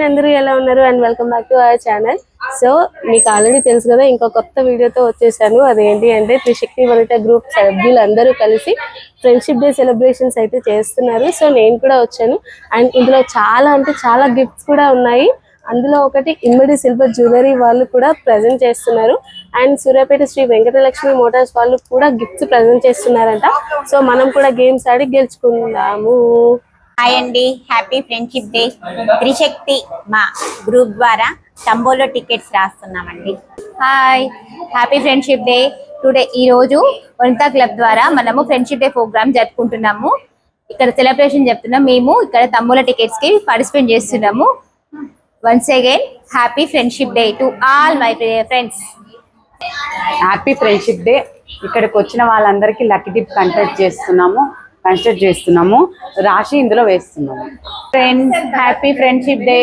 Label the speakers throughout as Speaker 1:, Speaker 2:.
Speaker 1: అందరూ ఎలా ఉన్నారు and welcome back to our channel. So మీకు ఆల్రెడీ తెలుసు కదా, ఇంకో కొత్త వీడియోతో వచ్చేసాను. అదేంటి అంటే త్రిశక్తి వనిత గ్రూప్ సభ్యులందరూ కలిసి ఫ్రెండ్షిప్ డే సెలబ్రేషన్స్ అయితే చేస్తున్నారు. సో నేను కూడా వచ్చాను అండ్ ఇందులో చాలా అంటే చాలా గిఫ్ట్స్ కూడా ఉన్నాయి. అందులో ఒకటి ఇమ్మడి సిల్వర్ జ్యువెలరీ వాళ్ళు కూడా ప్రజెంట్ చేస్తున్నారు అండ్ సూర్యాపేట శ్రీ వెంకటలక్ష్మి మోటార్స్ వాళ్ళు కూడా గిఫ్ట్స్ ప్రజెంట్ చేస్తున్నారంట. సో మనం కూడా గేమ్స్ ఆడి గెలుచుకుందాము.
Speaker 2: హాయ్ అండి, హ్యాపీ ఫ్రెండ్షిప్ డే. త్రిశక్తి మా గ్రూప్ ద్వారా తంబోలో టికెట్స్ రాస్తున్నామండి. Hi, happy friendship day. Today ఈరోజు వనితా క్లబ్ ద్వారా మనము ఫ్రెండ్షిప్ డే ప్రోగ్రామ్ జరుపుకుంటున్నాము. ఇక్కడ సెలబ్రేషన్ చెప్తున్నాం. మేము ఇక్కడ తంబోలో టికెట్స్ కి పార్టిసిపేట్ చేస్తున్నాము. Once again happy friendship day to all my friends.
Speaker 3: Happy friendship day. ఇక్కడికి వచ్చిన వాళ్ళందరికీ లక్కీ డిప్ కన్స్ట్రక్ట్ చేస్తున్నాము, రాశి ఇందులో వేస్తున్నాము.
Speaker 4: Friends, happy friendship day.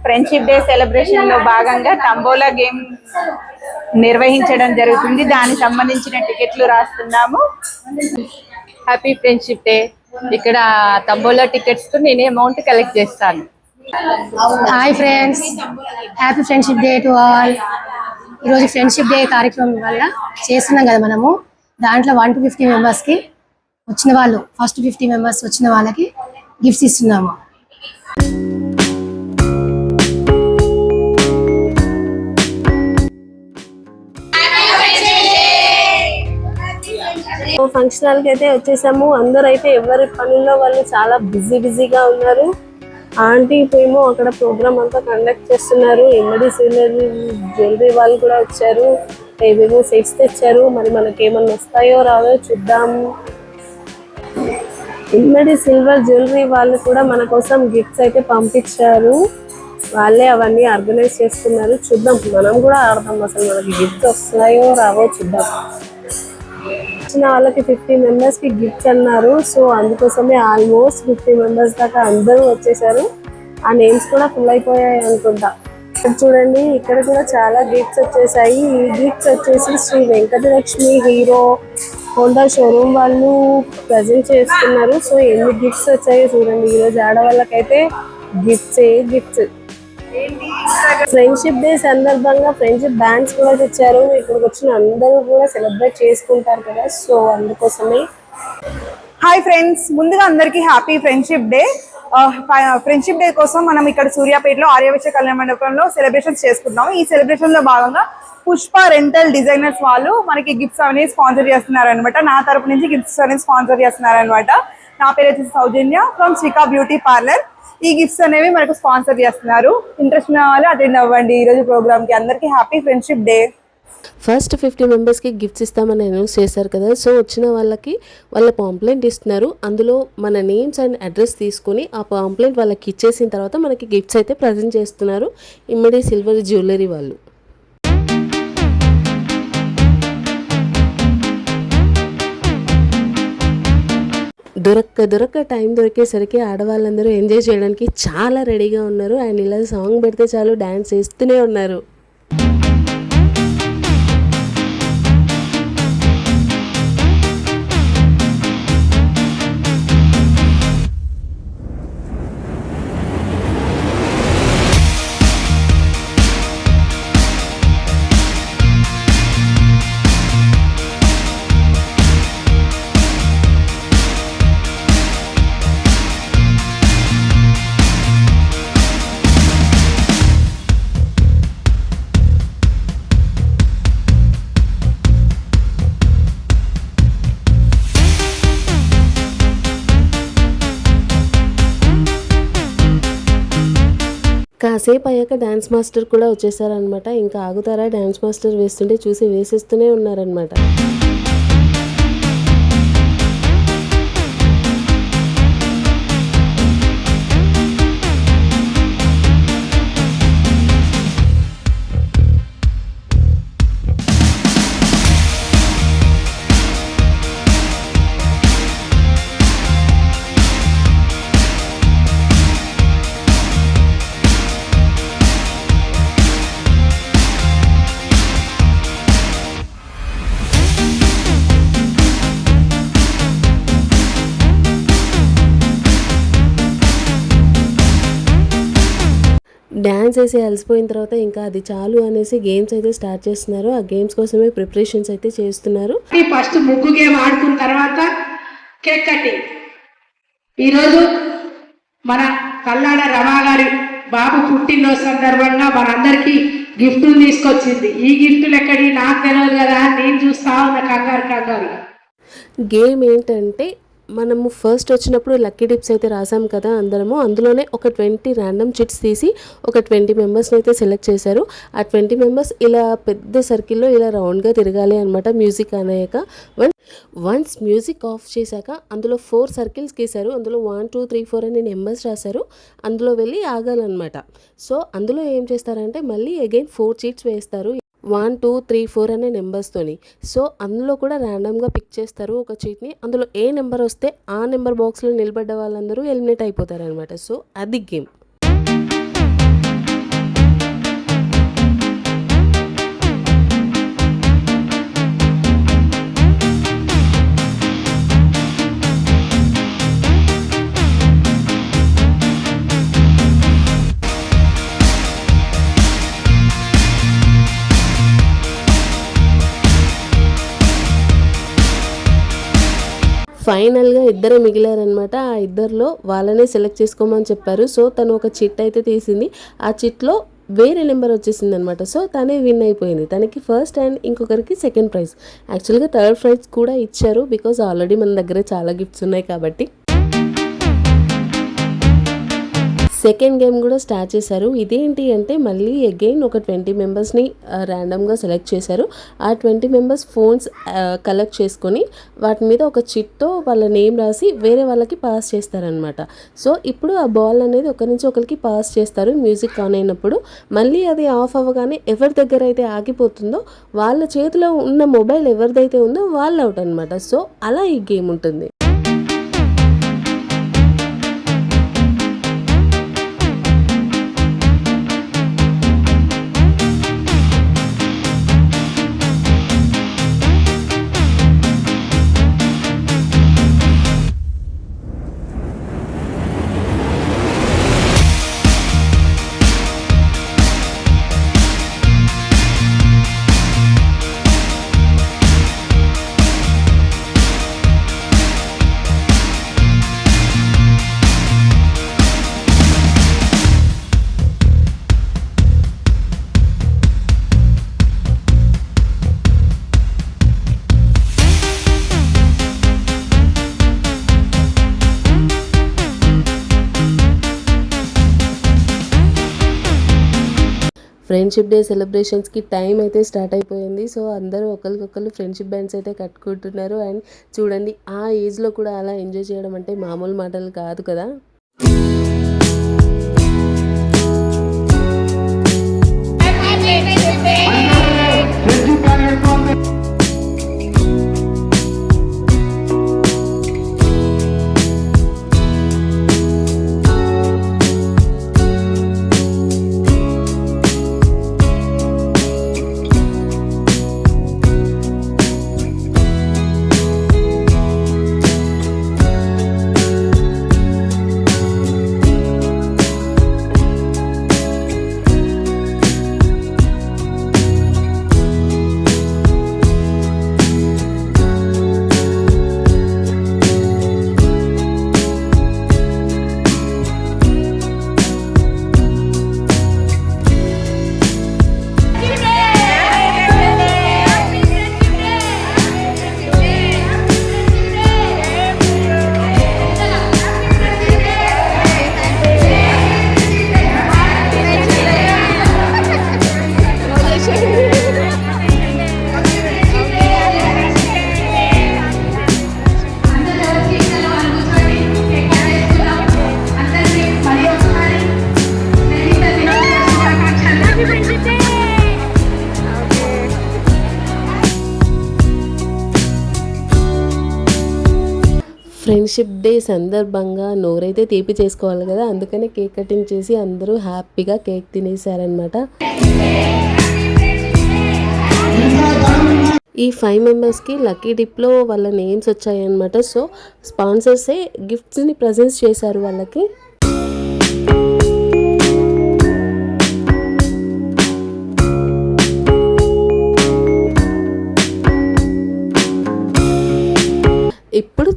Speaker 4: Friendship day celebration లో భాగంగా తంబోలా గేమ్ నిర్వహించడం జరుగుతుంది. దానికి సంబంధించిన టికెట్లు రాస్తున్నాము.
Speaker 5: Happy friendship day. ఇక్కడ తంబోలా టికెట్స్ తో నేను అమౌంట్ కలెక్ట్ చేస్తాను.
Speaker 6: Hi friends, happy friendship day to all. ఈరోజు ఫ్రెండ్షిప్ డే కార్యక్రమం వల్ల చేస్తున్నాం కదా మనము. దాంట్లో 1 to 50 మెంబర్స్కి వచ్చిన వాళ్ళు, ఫస్ట్ 50 మెంబర్స్ వచ్చిన వాళ్ళకి గిఫ్ట్స్ ఇస్తున్నాము.
Speaker 1: ఫంక్షన్ హాల్కి అయితే వచ్చేసాము. అందరూ అయితే ఎవరి పనుల్లో వాళ్ళు చాలా బిజీగా ఉన్నారు. ఆంటీ ఏమో అక్కడ ప్రోగ్రామ్ అంతా కండక్ట్ చేస్తున్నారు. ఇమ్మడి సిల్వర్ జ్యువెలరీ వాళ్ళు కూడా వచ్చారు. ఏవేమో సెట్స్ తెచ్చారు. మరి మనకి ఏమన్నా వస్తాయో రావో చూద్దాం. ఇమ్మడి సిల్వర్ జ్యువెలరీ వాళ్ళు కూడా మన కోసం గిఫ్ట్స్ అయితే పంపించారు. వాళ్ళే అవన్నీ ఆర్గనైజ్ చేస్తున్నారు. చూద్దాం, మనం కూడా ఆడదాం. అసలు మనకి గిఫ్ట్స్ వస్తాయో రావో చూద్దాం. వచ్చిన వాళ్ళకి 50 మెంబర్స్కి గిఫ్ట్స్ అన్నారు. సో అందుకోసమే ఆల్మోస్ట్ 50 మెంబర్స్ దాకా అందరూ వచ్చేసారు. ఆ నేమ్స్ కూడా ఫుల్ అయిపోయాయి అనుకుంటా. చూడండి, ఇక్కడ కూడా చాలా గిఫ్ట్స్ వచ్చేసాయి. ఈ గిఫ్ట్స్ వచ్చేసి Sri Venkatalakshmi Hero Honda showroom వాళ్ళు ప్రజెంట్ చేస్తున్నారు. సో ఎన్ని గిఫ్ట్స్ వచ్చాయో చూడండి. ఈరోజు ఆడవాళ్ళకైతే గిఫ్ట్స్. ఫ్రెండ్షిప్ డే సందర్భంగా ఫ్రెండ్షిప్ బ్యాండ్స్ కూడా తెచ్చారు. ఇక్కడికి వచ్చిన అందరూ కూడా సెలబ్రేట్ చేసుకుంటారు కదా, సో అందుకోసమే.
Speaker 4: హాయ్ ఫ్రెండ్స్, ముందుగా అందరికీ happy friendship day. Friendship day కోసం మనం ఇక్కడ సూర్యాపేటలో ఆర్యవైశ్య కళ్యాణ మండపంలో సెలబ్రేషన్స్ చేసుకుంటున్నాము. ఈ సెలబ్రేషన్ లో భాగంగా పుష్ప రెంటల్ డిజైనర్స్ వాళ్ళు మనకి గిఫ్ట్స్ అనేది స్పాన్సర్ చేస్తున్నారు అనమాట. నా తరపు నుంచి గిఫ్ట్స్ అనేది స్పాన్సర్ చేస్తున్నారు అనమాట. నా పేరు వచ్చేసి సౌజన్య ఫ్రమ్ శ్రీకా బ్యూటీ పార్లర్. ఈ గిఫ్ట్స్ అనేవి మనకు స్పాన్సర్ చేస్తున్నారు. ఇంట్రెస్ట్ ఉన్న వాళ్ళు అటెండ్ అవ్వండి ఈరోజు ప్రోగ్రామ్ కి. అందరికీ హ్యాపీ ఫ్రెండ్షిప్ డే.
Speaker 1: ఫస్ట్ 50 మెంబర్స్కి గిఫ్ట్స్ ఇస్తామని అనౌన్స్ చేశారు కదా. సో వచ్చిన వాళ్ళకి వాళ్ళ పాంప్లెంట్ ఇస్తున్నారు. అందులో మన నేమ్స్ అండ్ అడ్రస్ తీసుకొని ఆ పాంప్లెంట్ వాళ్ళకి ఇచ్చేసిన తర్వాత మనకి గిఫ్ట్స్ అయితే ప్రజెంట్ చేస్తున్నారు ఇమ్మడి సిల్వర్ జ్యువెలరీ వాళ్ళు. దొరక్క టైం దొరికేసరికి ఆడవాళ్ళందరూ ఎంజాయ్ చేయడానికి చాలా రెడీగా ఉన్నారు. అండ్ ఇలా సాంగ్ పెడితే చాలు డ్యాన్స్ చేస్తూనే ఉన్నారు. కాసేపు అయ్యాక డ్యాన్స్ మాస్టర్ కూడా వచ్చేసారనమాట. ఇంకా ఆగుతారా, డ్యాన్స్ మాస్టర్ వేస్తుంటే చూసి వేసేస్తూనే ఉన్నారనమాట. డ్యాన్స్ వేసి అలసిపోయిన తర్వాత ఇంకా అది చాలు అనేసి గేమ్స్ అయితే స్టార్ట్ చేస్తున్నారు. ఆ గేమ్స్ కోసమే ప్రిపరేషన్స్ అయితే చేస్తున్నారు.
Speaker 7: ఫస్ట్ ముగ్గు గేమ్ ఆడుకున్న తర్వాత కేక్ కటింగ్. ఈరోజు మన కల్లాడ రమా గారి బాబు పుట్టినరోజు సందర్భంగా మనందరికీ గిఫ్టులు తీసుకొచ్చింది. ఈ గిఫ్టులు ఎక్కడి నాకు తెలియదు కదా, నేను చూస్తా ఉన్న కంగారు.
Speaker 1: గేమ్ ఏంటంటే మనము ఫస్ట్ వచ్చినప్పుడు లక్కీ టిప్స్ అయితే రాసాం కదా అందరము, అందులోనే ఒక 20 ర్యాండమ్ చిట్స్ తీసి ఒక 20 మెంబర్స్ని అయితే సెలెక్ట్ చేశారు. ఆ 20 మెంబర్స్ ఇలా పెద్ద సర్కిల్లో ఇలా రౌండ్గా తిరగాలి అనమాట. మ్యూజిక్ అనేక వన్స్ మ్యూజిక్ ఆఫ్ చేశాక అందులో 4 సర్కిల్స్ గీశారు. అందులో 1 2 3 4 అని నెంబర్స్ రాశారు. అందులో వెళ్ళి ఆగాలన్నమాట. సో అందులో ఏం చేస్తారంటే మళ్ళీ అగైన్ 4 చీట్స్ వేస్తారు 1 2 3 4 అనే నెంబర్స్తోని. సో అందులో కూడా ర్యాండమ్గా పిక్ చేస్తారు ఒక చీట్ని. అందులో ఏ నెంబర్ వస్తే ఆ నెంబర్ బాక్స్లో నిలబడ్డ వాళ్ళందరూ ఎలిమినేట్ అయిపోతారు అనమాట. సో అది గేమ్. ఫైనల్గా ఇద్దరే మిగిలారనమాట. ఆ ఇద్దరిలో వాళ్ళనే సెలెక్ట్ చేసుకోమని చెప్పారు. సో తను ఒక చిట్ అయితే తీసింది. ఆ చిట్లో వేరే నెంబర్ వచ్చేసింది అనమాట. సో తనే విన్ అయిపోయింది. తనకి ఫస్ట్ అండ్ ఇంకొకరికి సెకండ్ ప్రైజ్. యాక్చువల్గా థర్డ్ ప్రైజ్ కూడా ఇచ్చారు బికాజ్ ఆల్రెడీ మన దగ్గర చాలా గిఫ్ట్స్ ఉన్నాయి కాబట్టి. సెకండ్ గేమ్ కూడా స్టార్ట్ చేశారు. ఇదేంటి అంటే మళ్ళీ అగైన్ ఒక 20 మెంబర్స్ని ర్యాండమ్గా సెలెక్ట్ చేశారు. ఆ 20 మెంబర్స్ ఫోన్స్ కలెక్ట్ చేసుకొని వాటి మీద ఒక చిట్తో వాళ్ళ నేమ్ రాసి వేరే వాళ్ళకి పాస్ చేస్తారనమాట. సో ఇప్పుడు ఆ బాల్ అనేది ఒకరి నుంచి ఒకరికి పాస్ చేస్తారు మ్యూజిక్ ఆన్ అయినప్పుడు. మళ్ళీ అది ఆఫ్ అవ్వగానే ఎవరి దగ్గర అయితే ఆగిపోతుందో వాళ్ళ చేతిలో ఉన్న మొబైల్ ఎవరిదైతే ఉందో వాళ్ళు అవుట్ అనమాట. సో అలా ఈ గేమ్ ఉంటుంది. ఫ్రెండ్షిప్ డే సెలబ్రేషన్స్కి టైం అయితే స్టార్ట్ అయిపోయింది. సో అందరూ ఒకరికొకరు ఫ్రెండ్షిప్ బ్యాండ్స్ అయితే కట్టుకుంటున్నారు. అండ్ చూడండి ఆ ఏజ్లో కూడా అలా ఎంజాయ్ చేయడం అంటే మామూలు మాటలు కాదు కదా. ఫ్రెండ్షిప్ డే సందర్భంగా నోరైతే తీపి చేసుకోవాలి కదా, అందుకనే కేక్ కటింగ్ చేసి అందరూ హ్యాపీగా కేక్ తినేసారనమాట. ఈ 5 మెంబర్స్కి లక్కీ డిప్లో వాళ్ళ నేమ్స్ వచ్చాయన్నమాట. సో స్పాన్సర్సే గిఫ్ట్స్ని ప్రజెంట్ చేశారు వాళ్ళకి.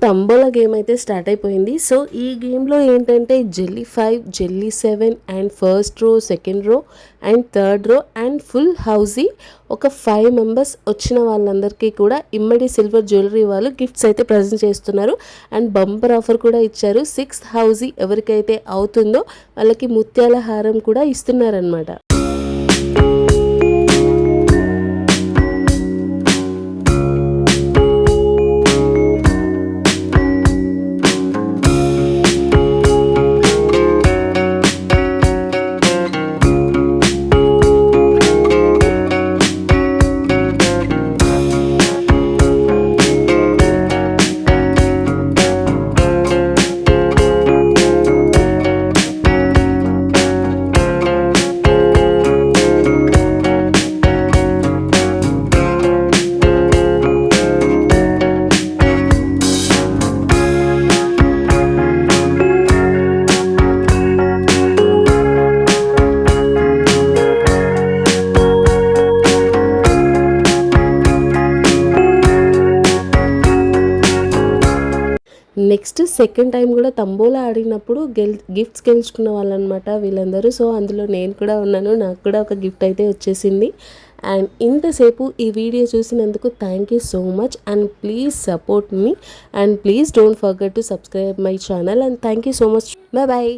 Speaker 1: తంబోలా గేమ్ అయితే స్టార్ట్ అయిపోయింది. సో ఈ గేమ్లో ఏంటంటే jelly 5, jelly 7 and first row, second row and third row and full housie ఒక 5 మెంబర్స్ వచ్చిన వాళ్ళందరికీ కూడా ఇమ్మడి సిల్వర్ జ్యువెలరీ వాళ్ళు గిఫ్ట్స్ అయితే ప్రజెంట్ చేస్తున్నారు. అండ్ బంపర్ ఆఫర్ కూడా ఇచ్చారు. 6th హౌజీ ఎవరికైతే అవుతుందో వాళ్ళకి ముత్యాల హారం కూడా ఇస్తున్నారనమాట. నెక్స్ట్ సెకండ్ టైం కూడా తంబోలా ఆడినప్పుడు గిఫ్ట్స్ గెలుచుకున్న వాళ్ళనమాట వీళ్ళందరూ. సో అందులో నేను కూడా ఉన్నాను. నాకు కూడా ఒక గిఫ్ట్ అయితే వచ్చేసింది. అండ్ ఇంతసేపు ఈ వీడియో చూసినందుకు thank you so much and please support me and please don't forget to subscribe my channel and thank you so much. Bye.